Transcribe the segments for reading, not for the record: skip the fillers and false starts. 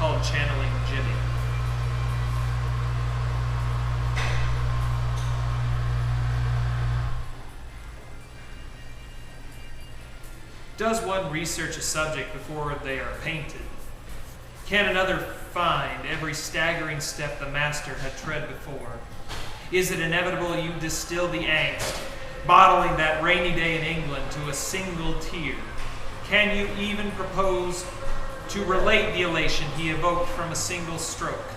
called channeling Jimmie. Does one research a subject before they are painted? Can another find every staggering step the master had tread before? Is it inevitable you distill the angst, bottling that rainy day in England to a single tear? Can you even propose to relate the elation he evoked from a single stroke?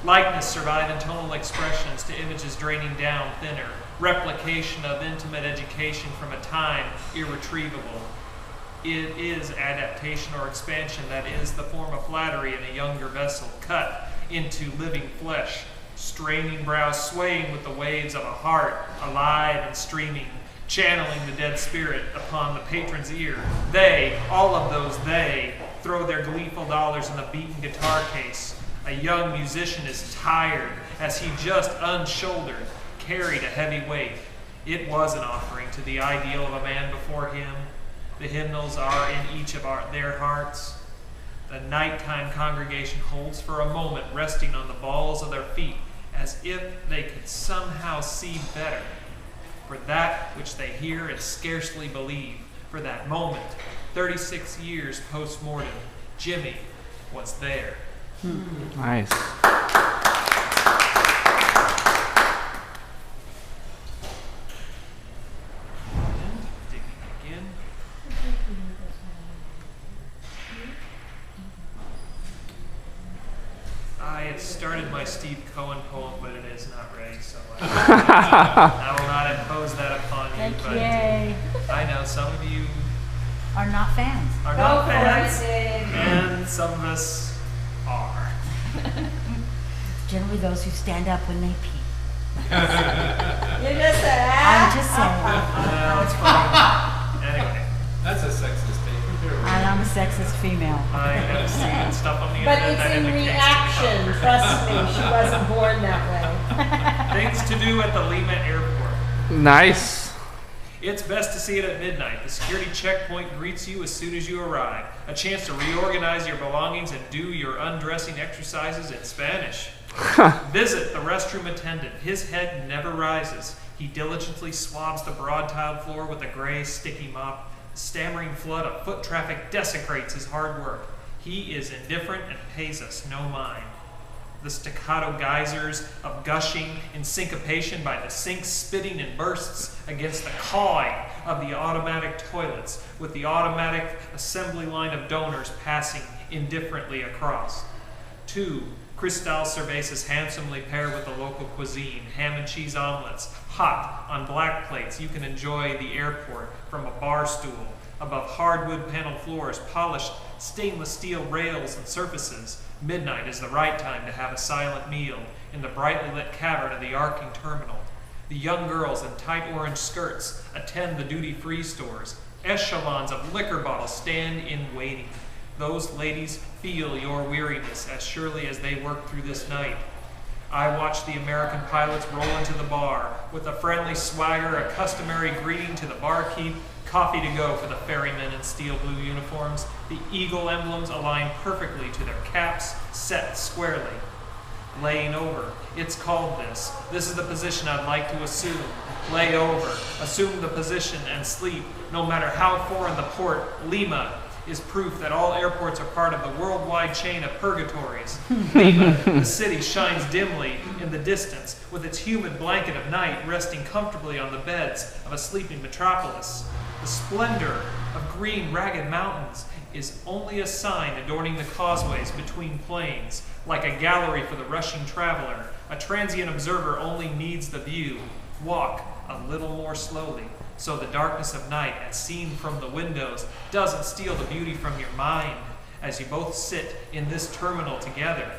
Likeness survive in tonal expressions to images draining down thinner, replication of intimate education from a time irretrievable. It is adaptation or expansion that is the form of flattery in a younger vessel, cut into living flesh, straining brows swaying with the waves of a heart, alive and streaming, channeling the dead spirit upon the patron's ear. They, all of those they, throw their gleeful dollars in the beaten guitar case. A young musician is tired as he just unshouldered, carried a heavy weight. It was an offering to the ideal of a man before him. The hymnals are in each of their hearts. The nighttime congregation holds for a moment, resting on the balls of their feet, as if they could somehow see better. For that which they hear and scarcely believe, for that moment, 36 years post-mortem, Jimmie was there. Nice. I had started my Steve Cohen poem, but it is not ready, so I will not impose that upon you. Thank But yay. I know some of you Are not fans. are not fans, and some of us are. Generally those who stand up when they pee. You just said I'm just saying. Well, it's funny. Anyway, That's a sexist statement. Here we go. And I'm a sexist female. I have seen stuff on the But internet it's that in indicates reaction, to me. trust me, she wasn't born that way. Things to do at the Lima airport. Nice. It's best to see it at midnight. The security checkpoint greets you as soon as you arrive. A chance to reorganize your belongings and do your undressing exercises in Spanish. Visit the restroom attendant. His head never rises. He diligently swabs the broad tiled floor with a gray, sticky mop. The stammering flood of foot traffic desecrates his hard work. He is indifferent and pays us no mind. The staccato geysers of gushing in syncopation by the sinks spitting in bursts against the cawing of the automatic toilets, with the automatic assembly line of donors passing indifferently across. 2 Cristal cervezas handsomely pair with the local cuisine, ham and cheese omelets, hot on black plates you can enjoy the airport from a bar stool, above hardwood paneled floors, polished stainless steel rails and surfaces. Midnight is the right time to have a silent meal in the brightly lit cavern of the arcing terminal. The young girls in tight orange skirts attend the duty-free stores. Echelons of liquor bottles stand in waiting. Those ladies feel your weariness as surely as they work through this night. I watch the American pilots roll into the bar with a friendly swagger, a customary greeting to the barkeep, coffee to go for the ferrymen in steel blue uniforms. The eagle emblems align perfectly to their caps, set squarely. Laying over, it's called this. This is the position I'd like to assume. Lay over, assume the position and sleep. No matter how foreign the port, Lima is proof that all airports are part of the worldwide chain of purgatories. Lima, the city, shines dimly in the distance, with its humid blanket of night resting comfortably on the beds of a sleeping metropolis. The splendor of green, ragged mountains is only a sign adorning the causeways between planes. Like a gallery for the rushing traveler, a transient observer only needs the view. Walk a little more slowly, so the darkness of night, as seen from the windows, doesn't steal the beauty from your mind as you both sit in this terminal together.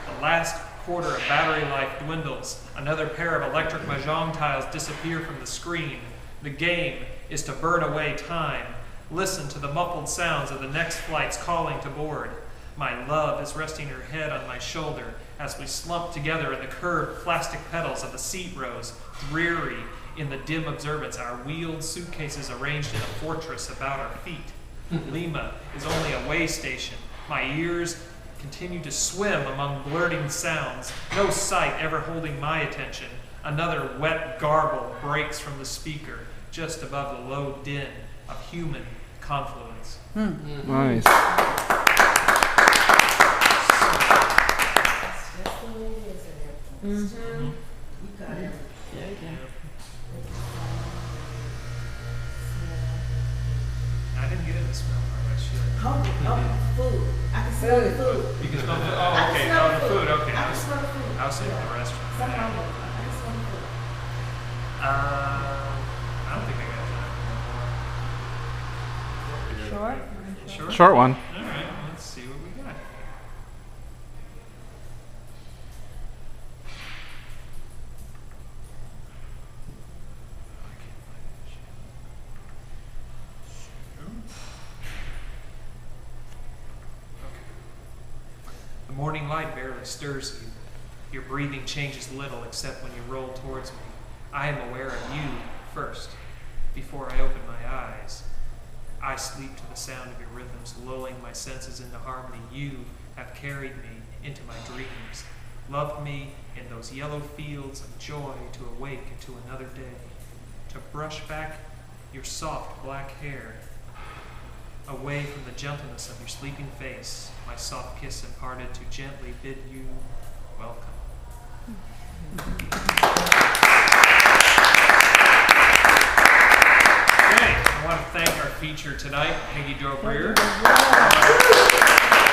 The last quarter of battery life dwindles. Another pair of electric mahjong tiles disappear from the screen. The game is to burn away time. Listen to the muffled sounds of the next flight's calling to board. My love is resting her head on my shoulder as we slump together in the curved plastic petals of the seat rows, dreary in the dim observance, our wheeled suitcases arranged in a fortress about our feet. Lima is only a way station, My ears continue to swim among blurting sounds, no sight ever holding my attention. Another wet garble breaks from the speaker, just above the low din of human confluence. Nice. That's the way it is in everything. Mm-hmm. You got it. I didn't get into the smell part, I should. Food. I can smell the food. You can smell food? I Oh, can okay. smell Oh, the food. Okay. I can smell the food. I was in the restaurant. Somehow, I can smell the food. I don't think I got that. Sure. Sure? Short one. All right. Let's see what we got. The morning light barely stirs you. Your breathing changes little except when you roll towards me. I am aware of you first, before I open my eyes. I sleep to the sound of your rhythms, lulling my senses into harmony. You have carried me into my dreams, loved me in those yellow fields of joy to awake into another day, to brush back your soft black hair, away from the gentleness of your sleeping face, my soft kiss imparted to gently bid you welcome. Okay, I want to thank our feature tonight, Peggy Dobreer. I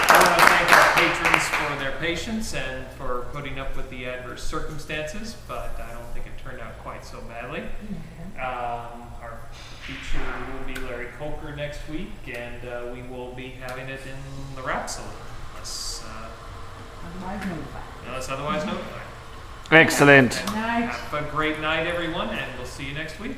want to thank our patrons for their patience and for putting up with the adverse circumstances, but I don't think it turned out quite so badly. Our feature will be Larry Coker next week, and we will be having it in the Rapp Saloon, unless otherwise notified. Excellent. Night. Have a great night, everyone, and we'll see you next week.